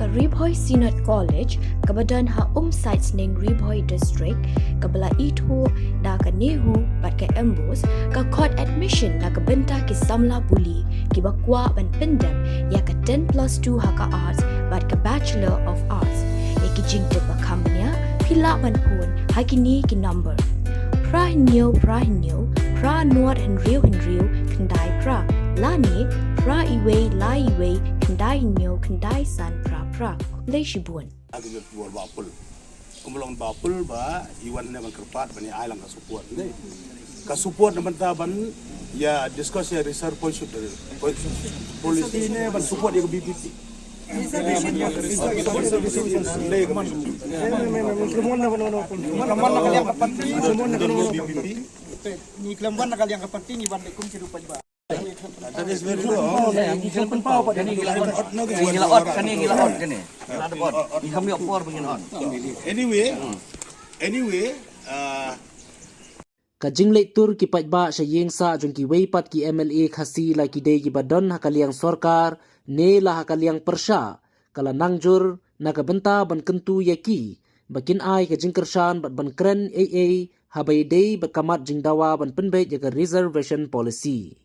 ka Ribhoy Synod College kabadan ha sites ning Ribhoy District kabala itu da ka nehu bat ka embos ka court admission na ka benta ki samla buli ki bakwa ban pendam ya ka 10+2 ha ka arts bat ka Bachelor of Arts ya ki jingte ba kambnya pila ban pun ha ki ni ki number pra hinyo pra nuat henriu kendai pra lani pra iwe la iwe kendai hinyo kendai san pra le shibun agak buat bapul kumulong bapul ba iwan ne kerpat bani ailang ka support ne ka support naman taban ya discuss ya research policy ne ban support ya BPP ni kelamban nak kalian kepenting ni bandai kum kehidupan ba. That is very good. Gila ot kan ni gila ot kan ni. Gila ada ot. Ni kami opor begini ot. Anyway, Kajing lektur ki pajba sa yeng sa jong ki weipat ki MLA khasi la ki dei ki badon hakaliang sorkar ne la hakaliang persha kala nangjur nakabenta ban kentu yaki bakin ai ka jingkershan ban kren AA habai dei bakamat jingdawa ban penbet jaga reservation policy.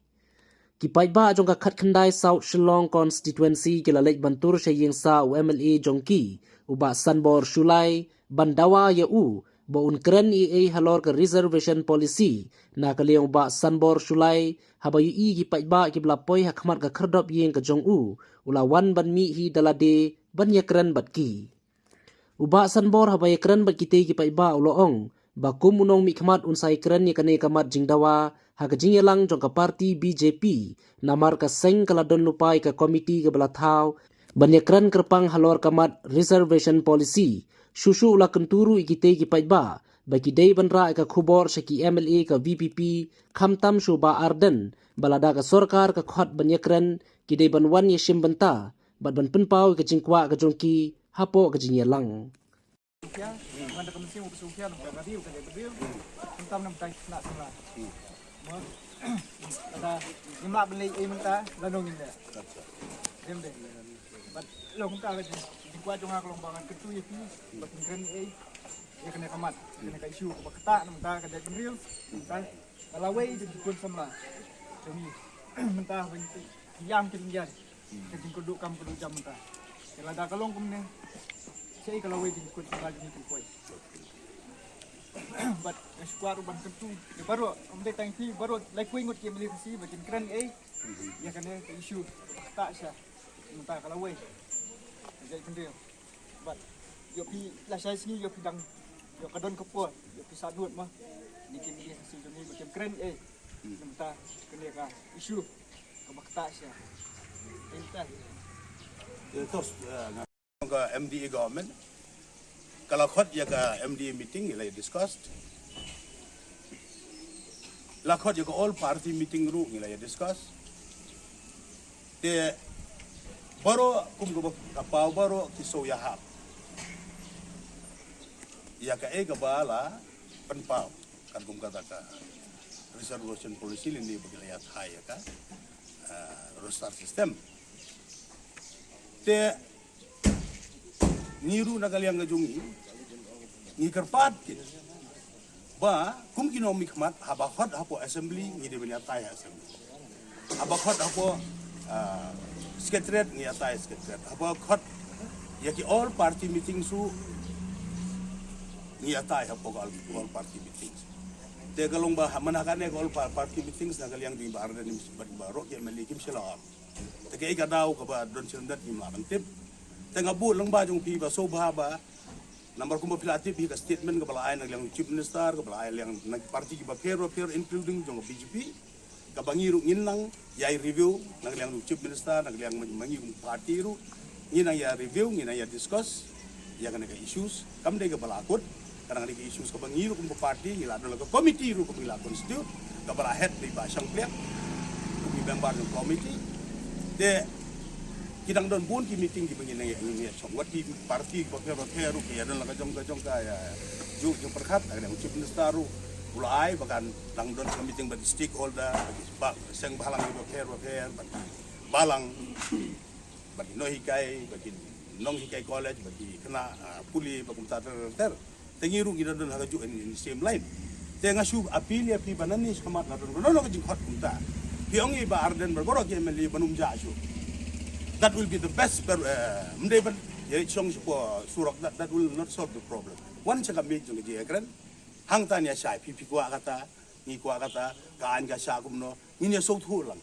Kipai ba jong ka khat khandai South Shillong constituency kilalek bantur sa yeng sa UMLA jongki uba sanbor shulai bandawa ya u baun kren AA halor ka reservation policy na kaliang ba sanbor shulai habayu i kipai ba kiblapoy hakmat ka khardop yeng ka jong u ulawan ban mi hi dalade ban yakren batki uba sanbor habay kren bat kite kipai ba uloong bakum unong mi khmat unsai kren ni kane kamat jingdawa hakajing yalang jong ka parti BJP namar ka seng kala don lupai ka komiti ka balathau banyakran kerpang halor kamat reservation policy shushu ula kenturu ikite ki paiba bagi dei banra ka khubor saki MLA ka VPP khamtam shuba arden balada ka sorkar ka khot banyakran ki dei banwan yeshim banta bat ban penpau ka jingkwa ka jongki hapo ka jingyalang Manda kami sih usia nak review kan review tentang nam tai nak semula. Ada lima beli minta lalu ni deh. Dem deh. But lo kita ada di kuat jongak lombangan ketu ya pi, batin keren ya kena kamat, kena kai isu ke kata minta ke dek real, minta kalau way di pun semula. Jadi minta bentuk yang ketinggian, keting keduk kam keduk jam minta. Kalau ada kalong kumne saya kalau way ikut lagi ni kuat. But squad uban tentu. Baru amde tangki baru like way ngot ke militasi batin keren ya kena ke isu tak sah. Minta kalau way. Jadi kendil. But yo pi lah saya sini yo pidang yo kadon kepot yo pi sadut mah. Ni ke militasi ni batin keren minta kena ka isu ke tak sah. Entah. terus ke MDA government kalau khot ya ke MDA meeting ila discussed la khot ya ke all party meeting ru ila discuss te baru kum go kapau baru kiso ya hap ya ka e bala penpau kan kum kata ka reservation policy ini bagi ya thai ya ka roster system te niru nagaliang ngajungi ni kerpat kit ba kum kino mikmat haba khot hapo assembly ni de benya tai assembly haba khot hapo secretariat ni atai secretariat haba khot yaki all party meeting su ni atai hapo all party meetings te galong ba manakane all party meetings nagaliang di bar dan barok ya melikim sila te kai kadau ka ba don sendat ni mabantip tengah buat lang ba jong pi ba so ba number kumba pilatif hi ka statement ka bala ay naglang chief minister ka bala ay lang nag party ki ba pero including jong BJP ka bangiru nginang yai review naglang chief minister naglang mangi party ru nginang ya review nginang ya discuss ya kana ka issues kam de ka bala akut karang ka issues ka bangiru kumba party ngila do ka committee ru ka bila constitute ka bala head di ba sang plek ka member ng committee de kidang don bun ki meeting di bangin ni song wat di parti bakal ru ya don la jong ka ya ju perkhat ada chief minister ru ulai bahkan lang don ka meeting bagi stakeholder bagi sebab seng balang bakal balang bagi no hikai bagi nong hikai college bagi kena puli bakumta ter tengiru kita don haju in same line tenga shu apil ya pi banani skamat na don no jing hot kumta piong i ba arden bergoro ke meli banum ja shu that will be the best mdeban ye chong surak that will not solve the problem one chaka me jong je ekran hang tan ya shai pi kwa kata ni kwa kata kan ga sha kumno ni ne so thu lang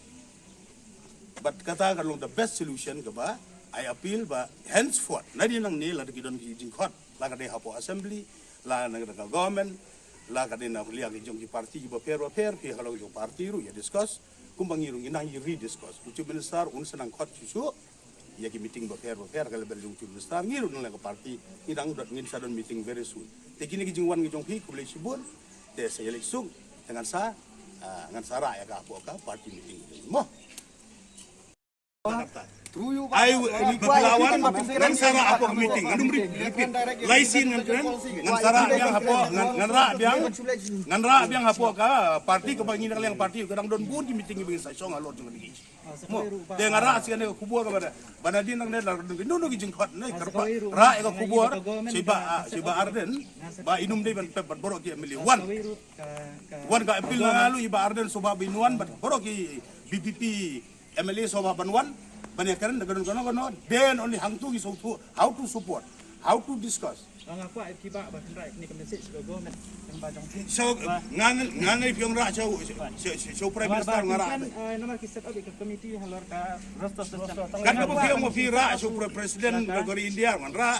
but kata kalong the best solution ka ba I appeal ba henceforth nadi nang ni la kidon ki jing hot la ka de hapo assembly la nang ka government la ka de na liang ki jong ki parti ki ba per pi kalau jong parti ru ya discuss kumbang irung inang i rediscuss ucu minister un senang hot susu ya ki meeting ba per kalau bel jong ucu minister ngiru nang ka parti idang dot ngin sadon meeting very soon te kini ki jing wan ki jong pi ku boleh sibun te saya leksung dengan dengan sara ya ka apo ka parti meeting mo I lawan ngan sara apa meeting ngan repeat laisin ngan sara biang apa ngan ra biang apa ka parti ke bangin yang parti kadang don bun di meeting bingin sa song alor jeng lagi mo de ngara sian ke kubur ka bana din nang ner no jeng khot nei ra ke kubur siba arden ba inum dei ban pep borok ki mili wan ka apil ngalu iba arden soba binuan ban borok ki BPP MLA soba banwan banyak kan dengan then only hang tu isu tu how to support how to discuss Aku ai tiba ba kan right ni kan message go government yang ba jong so ngan piong ra so prime minister ngara nomor ki set up ke committee halor ka rostos kan ko piong mo ra so president negara India ngan ra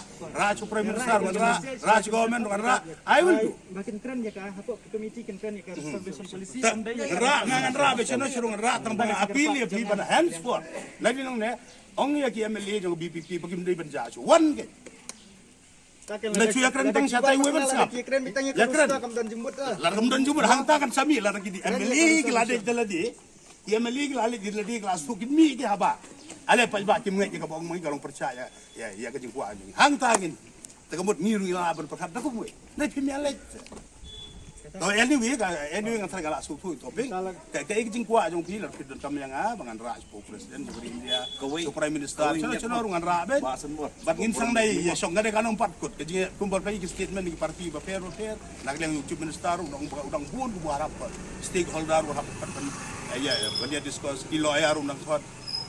so prime minister ngan ra government ngan ra I will do makin keren ya ka hapo committee kan ya ka reservation policy ra ngan ra be chano shurung ra tambang appeal ya pi ban hands for lagi nang ne ong ya ki MLA jong BPP bagim dei ban ja so one ke na cuya keren tang siya tayo wewen sap. Ya keren. La kamdan jumur hangta kan sami la lagi di MLA kilade daladi. Ya MLA kilade diladi kelas tu kimi ki haba. Ale pa ba kim ngai ka bong mai galong percaya. Ya ka jingkwa anjing. Hangta ngin. Tagamot niru ila ban perkat na kumwe. Na pimi ale. No anyway ngan tagala su tu toping. Ka jingkwa jong pi la pidon kam yang bangan ra po presiden di India. So prime minister chono rungan ra be. Bat ngin sang dai ya song ngade kanong patkut ke kumpul kai ki statement ni parti ba per naglang YouTube minister udang bun bu harap stakeholder harap ya dia discuss kilo ayar unang thot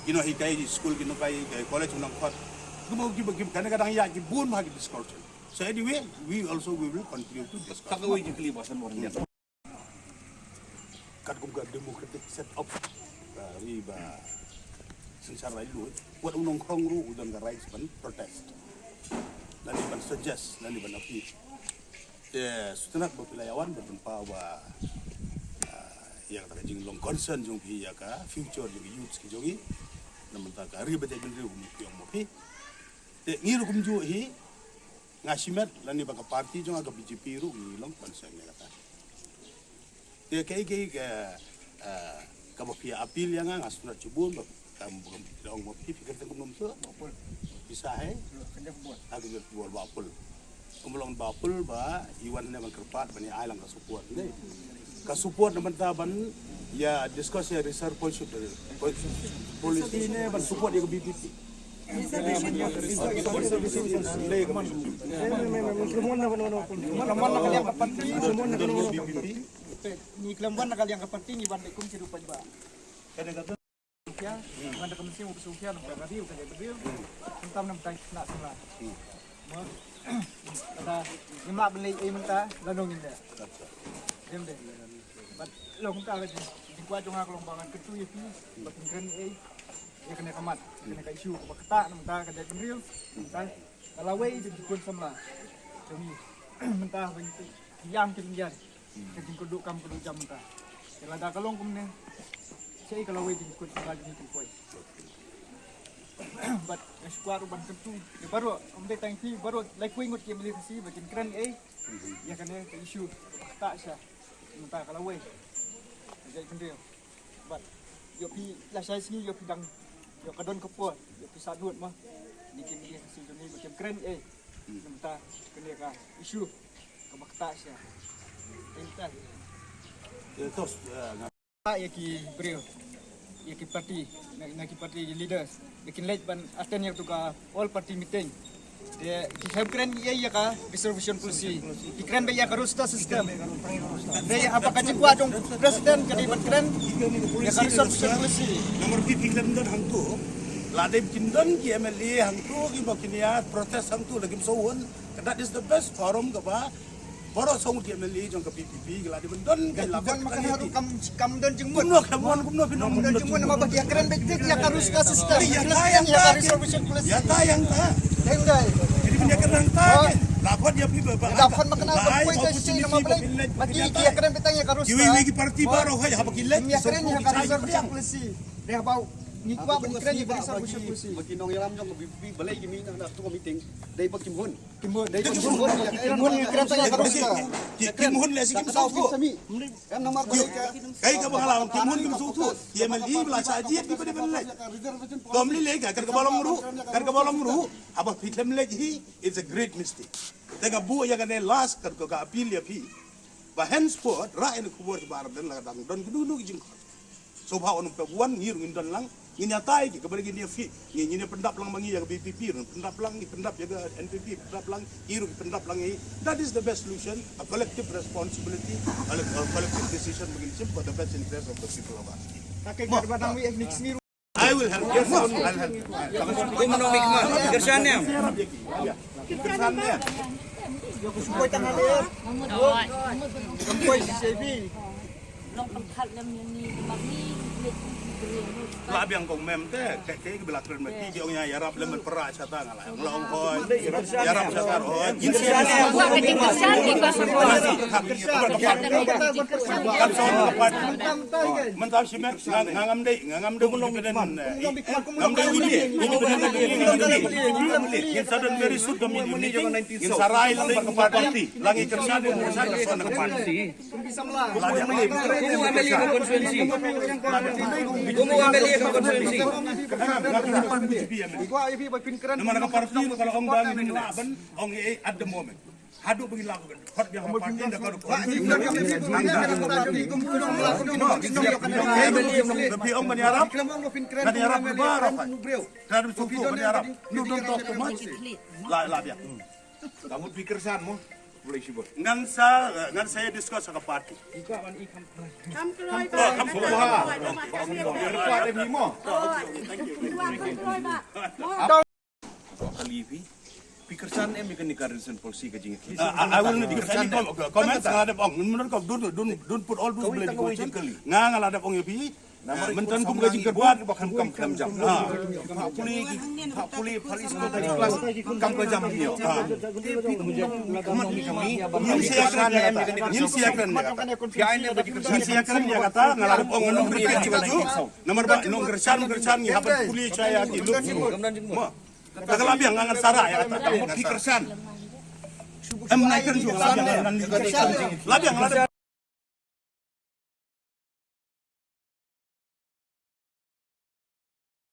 kino hikai school kino kai college unang thot kumo kadang-kadang ya ki bun ma ki discussion. So anyway, we will continue to discuss. Kakawin yung kalibasan mo rin yan. Katkumga democratic set up riba secara ilu buat unong krongru udang ga rights ban protest lali ban suggest lali ban api sutenak berpelayawan bertempa wa ya kata jing long concern jong pi ya ka future jong youth ki jongi namun ta ka riba jadi riu yang mo pi ngiru kumju hi ngasimet lani baka parti jong aga BJP ru ni long concern ya kata dia kai kamu pihak apil yang ngas surat cubun kamu belum tidak mau pikir tentang belum tu bisa aku buat bapul kumulong bapul ba iwan na magkerpat bani ailang kasupport ni kasupport naman taban ya discuss ya research policy ni ban support ya BPP ni kelamban nakal yang kapanting iban kum cirupan ba kadang-kadang ya iban kum simu besukian nak review kan review entam nam tai nak sala mo ada lima beli minta lanong inda dem de bat long ta ke di kwa jong ak lombangan ketu ya pi batin kan ya kena kamat kena ka isu ka kata nam ta ka de real ta kalau wei di kun samla demi mentah bentuk yang ketinggian jadi kodok kam kodok jam ta kalau ada kalong kumne saya kalau wei di kun samla ni kumpoi but squad ban ketu ya baru amde tangki baru like wei ngot kembali si batin keren ya kena ka isu kata sya mentah kalau wei jadi kendil but yo pi la saya sini yo pidang yo kadon kepo yo pi sadut mah bikin dia hasil ni macam keren mentah kena ka isu ka bakta sya entah terus ya ki brio Yaki party, naki party leaders. Yakin late ban attend yang tuka all party meeting. Dia help keren iya ka reservation policy. Ikren be ya ka roster system. Dia apa kaji kuat dong presiden jadi ban keren ya ka reservation policy. Nomor pipi dan hantu. Lade kindan ki MLA hantu ki bakinia protest hantu lagi msawon. That is the best forum ka ba. Boro song ki MLA jong ka PPP lade bendon ka Dan makan haru kam dan jengmun. Kumno pinom Dan jengmun nama bagi keren be ya ka roster system. Ya Ya ka reservation policy. Ya tayang ta. Dengdai. Jadi punya keren ta. Lapor dia pi ba. Dapat makan apa pun kasi nama balik. Mati ya keren betang ya ka roster. Kiwi wigi parti baro hay habakilek. Ya keren ya ka reservation policy. Dia bau ngikwa ban keren ya ka reservation policy. Makinong yalam jong balay gimi na tu meeting. Dai pag kimhon. Kimbon dai kimbon keren tanya ka roster. Kimun le sikit sautu. Em nomor balay ka. Kay ka bangalaw kimun kim sautu. YMLI bla saji di bade bale. Domli le ka kar ka bolong ru. Aba fitlem le hi it's a great mistake. Tega bu ya kane last kar ka appeal ya pi. Ba henceforth ra en kubur bar den la dang don kudu jing. So ba onum pe wan ngir ngin don lang ngin ya tai ki kabari ngin ya fi ngin pendap lang mangi ya BPP pendap lang ni pendap ya NPP pendap lang iru pendap lang ni. That is the best solution, a collective responsibility, a collective decision begin for the best interest of the people of us. Kakek badang wi next ni I will help. Yes, I'll help. Kung manong mikma, kersan niya. Kesannya. supoy tangan leer. Supoy CB. Long kampat lam ni mami Labi yang kau mem teh kayak belak keren mati dia orang yarap lemah perak cata ngalah. Long koi yarap cata koi. buat kecil besar di bawah Kan soal dapat mentah simet ngam deh independen ngam deh ini yang sadar very soon kami meeting yang sarai lang berkepada parti langi kerja dan kerja kesuan kepada Bisa melah. labi yang Gua ibi bapin keren. nama nak parti kalau orang bagi ni laban orang at the moment hadu bagi lagu hot dia parti dah kalau tapi orang menyarap menyarap berbarang dan suku menyarap you don't talk too much lah dia Kamu pikir sanmu boleh sibuk. ngan saya discuss sama parti Kalivi, pikir san em ikan nikarisan polisi kajing itu. I will not comment ngadap ong menurut kau don't put all those blame ngadap ong yapi mentan kum gaji kerbuat Bahkan kam jam. Puli palis ko tadi kelas kam jam dia. Kamat ni kami. Yin siakan ya kata ngadap ong menung beri nomor ba nong gersan ni habat puli saya ki lu tak labi yang ngangan sara ya kata Pikir san. naikkan juga labi yang